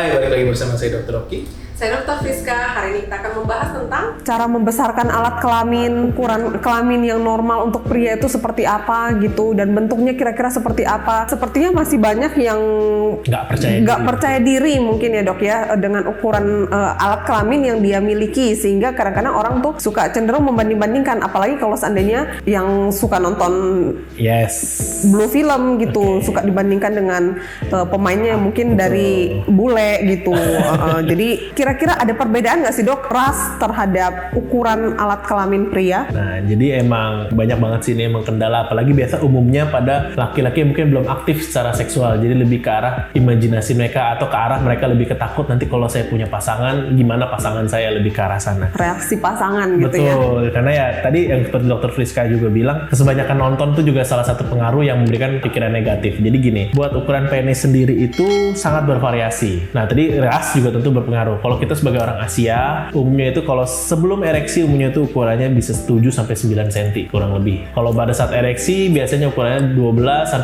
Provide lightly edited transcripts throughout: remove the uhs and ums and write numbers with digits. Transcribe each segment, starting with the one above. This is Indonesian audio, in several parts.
Hai, balik lagi bersama saya Dr. Rocky. Saya Dr. Friska. Hari ini kita akan membahas tentang cara membesarkan alat kelamin, ukuran kelamin yang normal untuk pria itu seperti apa gitu, dan bentuknya kira-kira seperti apa. Sepertinya masih banyak yang nggak percaya diri mungkin ya dok ya dengan ukuran alat kelamin yang dia miliki, sehingga kadang-kadang orang tuh suka cenderung membanding-bandingkan, apalagi kalau seandainya yang suka nonton blue film gitu, suka dibandingkan dengan pemainnya yang mungkin dari bule gitu. Jadi kira-kira ada perbedaan nggak sih dok ras terhadap ukuran alat kelamin pria? Nah, jadi emang banyak banget sih ini emang kendala, apalagi biasa umumnya pada laki-laki yang mungkin belum aktif secara seksual, jadi lebih ke arah imajinasi mereka atau ke arah mereka lebih ketakut nanti kalau saya punya pasangan, gimana pasangan saya, lebih ke arah sana. Reaksi pasangan gitu ya? Betul, karena ya tadi yang seperti Dr. Friska juga bilang, kebanyakan nonton tuh juga salah satu pengaruh yang memberikan pikiran negatif. Jadi gini, buat ukuran penis sendiri itu sangat bervariasi. Nah, tadi ras juga tentu berpengaruh. Kalau kita sebagai orang Asia, umumnya itu kalau sebelum ereksi umumnya itu ukurannya bisa 7-9 cm kurang lebih. Kalau pada saat ereksi biasanya ukurannya 12-15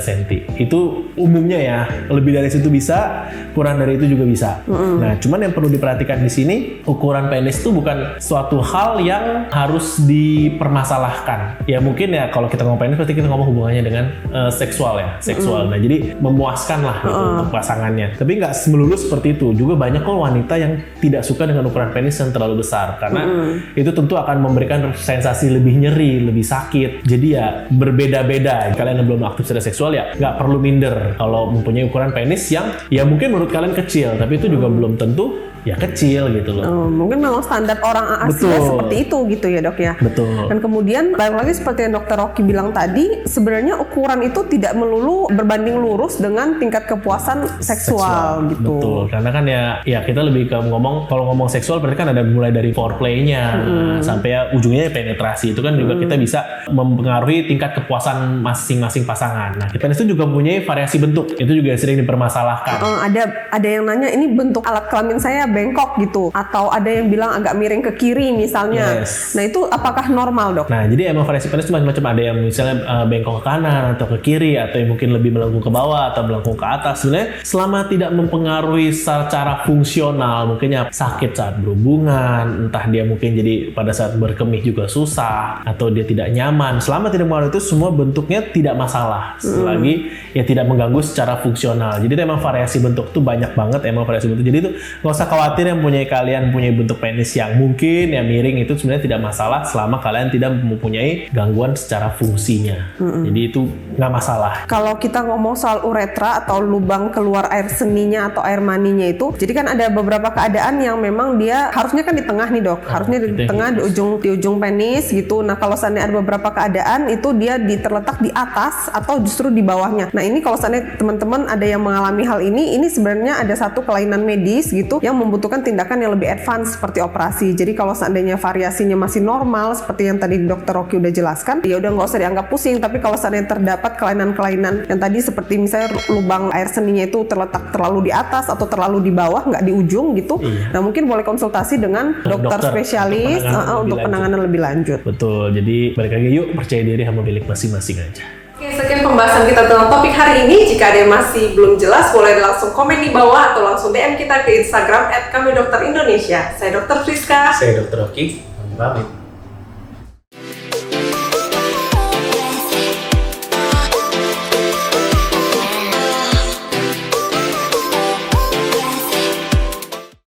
cm. Itu umumnya ya, lebih dari situ bisa, kurang dari itu juga bisa. Nah, cuman yang perlu diperhatikan di sini, ukuran penis itu bukan suatu hal yang harus dipermasalahkan. Ya mungkin ya kalau kita ngomong penis pasti kita ngomong hubungannya dengan seksual ya, seksual. Nah, jadi memuaskan lah gitu untuk pasangannya. Tapi nggak melulu seperti itu. Juga banyak kok wanita yang tidak suka dengan ukuran penis yang terlalu besar, karena itu tentu akan memberikan sensasi lebih nyeri, lebih sakit. Jadi ya berbeda-beda. Kalian yang belum aktif secara seksual ya nggak perlu minder kalau mempunyai ukuran penis yang ya mungkin menurut kalian kecil, tapi itu juga belum tentu ya kecil gitu loh. Mungkin memang standar orang Asia seperti itu gitu ya dok ya. Betul. Dan kemudian balik lagi seperti yang Dr. Rocky bilang tadi, sebenarnya ukuran itu tidak melulu berbanding lurus dengan tingkat kepuasan seksual gitu. Betul. Karena kan ya kita lebih ke kalau ngomong seksual berarti kan ada mulai dari foreplay-nya sampai ya ujungnya penetrasi. Itu kan juga kita bisa mempengaruhi tingkat kepuasan masing-masing pasangan. Nah, penis itu juga mempunyai variasi bentuk. Itu juga sering dipermasalahkan. Ada yang nanya ini bentuk alat kelamin saya bengkok gitu, atau ada yang bilang agak miring ke kiri misalnya. Nah, itu apakah normal dok? Nah, jadi emang variasi penis itu macam-macam. Ada yang misalnya bengkok ke kanan atau ke kiri, atau yang mungkin lebih melengkung ke bawah atau melengkung ke atas. Sebenarnya selama tidak mempengaruhi secara fungsional, mungkin ya sakit saat berhubungan, entah dia mungkin jadi pada saat berkemih juga susah, atau dia tidak nyaman, selama tidak mempengaruhi itu semua bentuknya tidak masalah, selagi ya tidak mengganggu secara fungsional. Jadi emang variasi bentuk tuh banyak banget, emang variasi bentuk. Jadi itu nggak usah khawatir yang kalian punya bentuk penis yang mungkin ya miring, itu sebenarnya tidak masalah selama kalian tidak mempunyai gangguan secara fungsinya. Jadi itu nggak masalah. Kalau kita ngomong soal uretra atau lubang keluar air seninya atau air maninya itu, jadi kan ada beberapa keadaan yang memang dia harusnya kan di tengah nih dok, harusnya di tengah, di ujung penis gitu. Nah, kalau seandainya ada beberapa keadaan itu dia terletak di atas atau justru di bawahnya. Nah, ini kalau seandainya teman-teman ada yang mengalami hal ini sebenarnya ada satu kelainan medis gitu yang membutuhkan tindakan yang lebih advance seperti operasi. Jadi kalau seandainya variasinya masih normal seperti yang tadi Dr. Rocky udah jelaskan, ya udah nggak usah dianggap pusing. Tapi kalau seandainya terdapat kelainan-kelainan yang tadi seperti misalnya lubang air seninya itu terletak terlalu di atas atau terlalu di bawah, nggak di ujung gitu, nah mungkin boleh konsultasi dengan dokter spesialis untuk penanganan lebih lanjut. Betul. Jadi balik lagi yuk, percaya diri sama milik masing-masing aja. Oke, sekian pembahasan kita tentang topik hari ini. Jika ada yang masih belum jelas, boleh langsung komen di bawah atau langsung DM kita ke Instagram @kamidokter Indonesia. Saya Dr. Friska. Saya Dr. Rocky. Pamit.